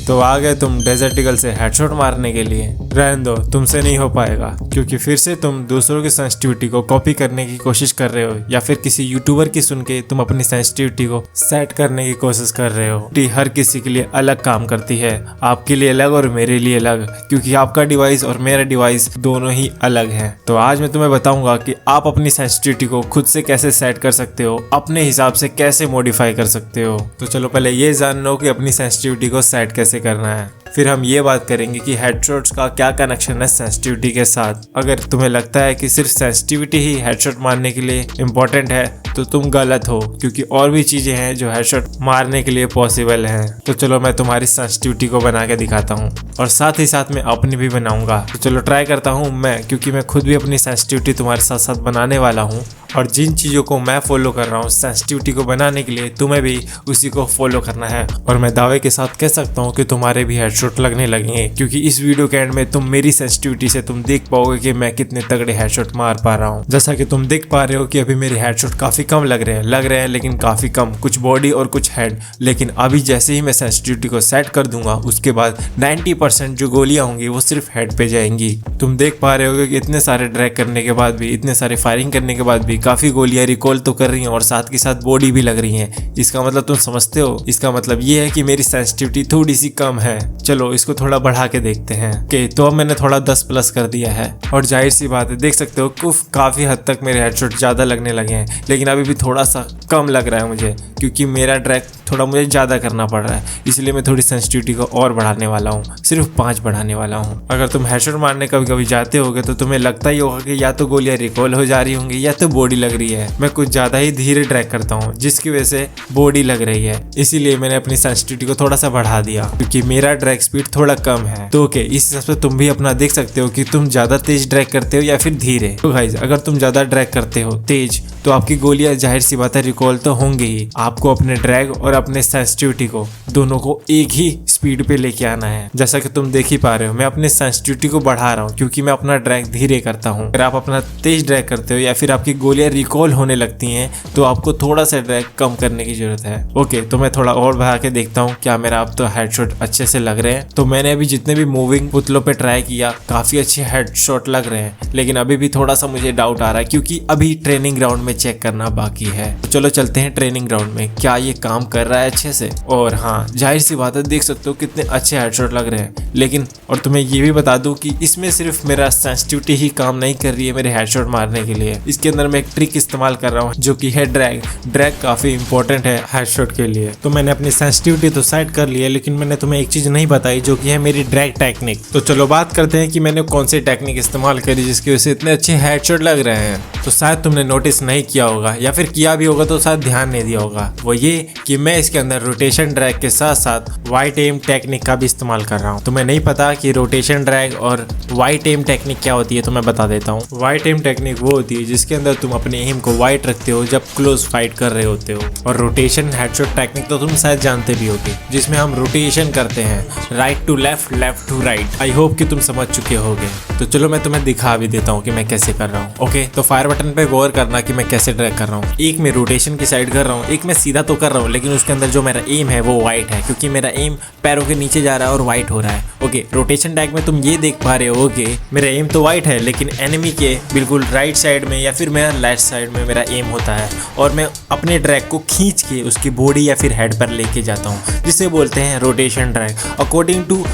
तो आ गए तुम डेजर्ट ईगल से हेडशॉट मारने के लिए। रहने दो, तुमसे नहीं हो पाएगा, क्योंकि फिर से तुम दूसरों की सेंसिटिविटी को कॉपी करने की कोशिश कर रहे हो, या फिर किसी यूट्यूबर की सुन के तुम अपनी सेंसिटिविटी को सेट करने की कोशिश कर रहे हो। हर किसी के लिए अलग काम करती है, आपके लिए अलग और मेरे लिए अलग, क्योंकि आपका डिवाइस और मेरा डिवाइस दोनों ही अलग है। तो आज मैं तुम्हें बताऊंगा कि आप अपनी सेंसिटिविटी को खुद से कैसे सेट कर सकते हो, अपने हिसाब से कैसे मॉडिफाई कर सकते हो। तो चलो पहले ये जान लो कि अपनी सेंसिटिविटी को सेट कैसे करना है, फिर हम ये बात करेंगे कि हेडशॉट्स का क्या कनेक्शन है सेंसिटिविटी के साथ। अगर तुम्हें लगता है कि सिर्फ सेंसिटिविटी ही हेडशॉट मारने के लिए इम्पोर्टेंट है तो तुम गलत हो, क्योंकि और भी चीजें हैं जो हेडशॉट मारने के लिए पॉसिबल हैं। तो चलो मैं तुम्हारी सेंसिटिविटी को बना के दिखाता हूँ और साथ ही साथ मैं अपनी भी बनाऊंगा। तो चलो ट्राई करता हूँ मैं, क्योंकि मैं खुद भी अपनी सेंसिटिविटी तुम्हारे साथ साथ बनाने वाला हूँ, और जिन चीज़ों को मैं फॉलो कर रहा हूँ सेंसिटिविटी को बनाने के लिए तुम्हें भी उसी को फॉलो करना है। और मैं दावे के साथ कह सकता हूँ कि तुम्हारे भी हेडशॉट लगने लगेंगे, क्योंकि इस वीडियो के एंड में तुम मेरी सेंसिटिविटी से तुम देख पाओगे कि मैं कितने तगड़े हेडशॉट मार पा रहा हूँ। जैसा कि तुम देख पा रहे हो कि अभी मेरे हेडशॉट काफ़ी कम लग रहे हैं लेकिन काफ़ी कम, कुछ बॉडी और कुछ हेड। लेकिन अभी जैसे ही मैं सेंसिटिविटी को सेट कर दूंगा उसके बाद 90% जो गोलियां होंगी वो सिर्फ हेड पे जाएंगी। तुम देख पा रहे हो कि इतने सारे ड्रैग करने के बाद भी, इतने सारे फायरिंग करने के बाद भी काफ़ी गोलियां रिकॉल तो कर रही हैं और साथ के साथ बॉडी भी लग रही हैं। इसका मतलब तुम समझते हो, इसका मतलब ये है कि मेरी सेंसिटिविटी थोड़ी सी कम है। चलो इसको थोड़ा बढ़ा के देखते हैं। ओके, तो अब मैंने थोड़ा 10 प्लस कर दिया है, और जाहिर सी बात है देख सकते हो काफ़ी हद तक मेरे हेडशॉट ज़्यादा लगने लगे हैं, लेकिन अभी भी थोड़ा सा कम लग रहा है मुझे, क्योंकि मेरा ड्रैग थोड़ा मुझे ज़्यादा करना पड़ रहा है। इसलिए मैं थोड़ी सेंसिटिविटी को और बढ़ाने वाला हूँ, सिर्फ 5 बढ़ाने वाला हूँ। अगर तुम हेडशॉट मारने कभी कभी जाते होगे तो तुम्हें लगता ही होगा कि या तो गोलियां रिकॉल हो जा रही होंगी या तो बॉडी लग रही है। मैं कुछ ज़्यादा ही धीरे ड्रैग करता हूँ जिसकी वजह से बॉडी लग रही है, इसीलिए मैंने अपनी सेंसिटिविटी को थोड़ा सा बढ़ा दिया, क्योंकि मेरा ड्रैग स्पीड थोड़ा कम है। तो ओके, इस हिसाब से तुम भी अपना देख सकते हो कि तुम ज़्यादा तेज ड्रैग करते हो या फिर धीरे। तो गाइस, अगर तुम ज़्यादा ड्रैग करते हो तेज तो आपकी गोलियां जाहिर सी बात है रिकॉल तो होंगी ही। आपको अपने ड्रैग और अपने सेंसिटिविटी को दोनों को एक ही स्पीड पे लेके आना है। जैसा कि तुम देख ही पा रहे हो मैं अपने सेंसिटिविटी को बढ़ा रहा हूँ, क्योंकि मैं अपना ड्रैग धीरे करता हूँ। अगर आप अपना तेज ड्रैग करते हो या फिर आपकी गोलियां रिकॉल होने लगती हैं तो आपको थोड़ा सा ड्रैग कम करने की जरूरत है। ओके, तो मैं थोड़ा और बढ़ा के देखता हूँ क्या मेरा अब तो हेडशॉट अच्छे से लग रहे हैं। तो मैंने अभी जितने भी मूविंग पुतलों पे ट्राई किया काफी अच्छे हेडशॉट लग रहे हैं, लेकिन अभी भी थोड़ा सा मुझे डाउट आ रहा है, क्योंकि अभी ट्रेनिंग ग्राउंड में चेक करना बाकी है। तो चलो चलते हैं ट्रेनिंग ग्राउंड में, क्या ये काम कर रहा है अच्छे से। और हाँ, जाहिर सी बात है देख सकते हो कितने अच्छे हेडशॉट लग रहे हैं, लेकिन और तुम्हें ये भी बता दूं कि इसमें सिर्फ मेरा सेंसिटिविटी ही काम नहीं कर रही है मेरे हेडशॉट मारने के लिए। इसके अंदर मैं एक ट्रिक इस्तेमाल कर रहा हूँ जो कि है ड्रैग। ड्रैग काफी इंपॉर्टेंट है हेडशॉट के लिए। तो मैंने अपनी सेंसिटिविटी तो सेट कर ली है, लेकिन मैंने तुम्हें एक चीज नहीं बताई जो कि है मेरी ड्रैग टेक्निक। तो चलो बात करते हैं कि मैंने कौन सी टेक्निक इस्तेमाल करी जिसकी वजह से इतने अच्छे हेडशॉट लग रहे हैं। तो शायद तुमने नोटिस नहीं किया होगा, या फिर किया भी होगा तो शायद ध्यान नहीं दिया होगा। वो ये कि मैं इसके अंदर रोटेशन ड्रैग के साथ साथ वाइट एम टेक्निक का भी इस्तेमाल कर रहा हूँ। तुम्हें नहीं पता कि रोटेशन ड्रैग और वाइट एम टेक्निक क्या होती है, तो मैं बता देता हूँ। वाइट एम टेक्निक वो होती है जिसके अंदर तुम अपने एम को वाइट रखते हो जब क्लोज फाइट कर रहे होते हो। और रोटेशन हेडशॉट टेक्निक तो तुम शायद जानते भी होगे, जिसमें हम रोटेशन करते हैं right to left, left to right. I hope कि तुम समझ चुके होगे। तो चलो मैं तुम्हें दिखा भी देता हूँ कि मैं कैसे कर रहा हूँ। ओके, तो फायर बटन पे गौर करना कि मैं कैसे ड्रैग कर रहा हूँ। एक मैं रोटेशन की साइड कर रहा हूँ, एक मैं सीधा तो कर रहा हूँ, लेकिन उसके अंदर जो मेरा एम है वो वाइट है, क्योंकि मेरा एम पैरों के नीचे जा रहा है और वाइट हो रहा है। ओके, रोटेशन ड्रैग में तुम ये देख पा रहे हो कि मेरा एम तो वाइट है, लेकिन एनिमी के बिल्कुल राइट साइड में या फिर मेरा लेफ्ट साइड में मेरा एम होता है, और मैं अपने ड्रैग को खींच के उसकी बॉडी या फिर हेड पर लेके जाता हूँ, जिसे बोलते हैं rotation drag. According to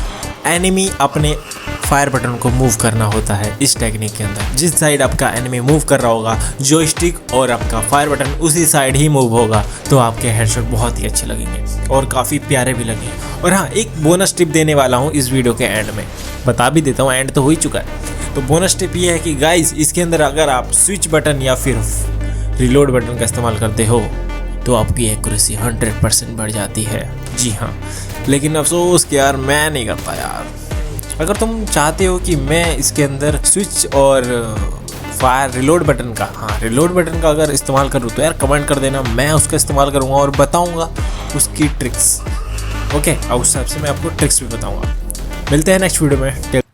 enemy अपने फायर बटन को मूव करना होता है इस टेक्निक के अंदर। जिस साइड आपका एनिमी मूव कर रहा होगा जॉयस्टिक और आपका फायर बटन उसी साइड ही मूव होगा, तो आपके हेडशॉट बहुत ही अच्छे लगेंगे और काफ़ी प्यारे भी लगेंगे। और हाँ, एक बोनस टिप देने वाला हूँ इस वीडियो के एंड में, बता भी देता हूँ, एंड तो हो ही चुका है। तो बोनस टिप ये है कि गाइस, इसके अंदर अगर आप स्विच बटन या फिर रिलोड बटन का इस्तेमाल करते हो तो आपकी एक्यूरेसी 100% बढ़ जाती है। जी हाँ, लेकिन अफसोस कि यार मैं नहीं करता यार। अगर तुम चाहते हो कि मैं इसके अंदर स्विच और फायर रिलोड बटन का, हाँ रिलोड बटन का अगर इस्तेमाल करूँ तो यार कमेंट कर देना, मैं उसका इस्तेमाल करूँगा और बताऊँगा उसकी ट्रिक्स। ओके, और उस हिसाब से मैं आपको ट्रिक्स भी बताऊँगा। मिलते हैं नेक्स्ट वीडियो में।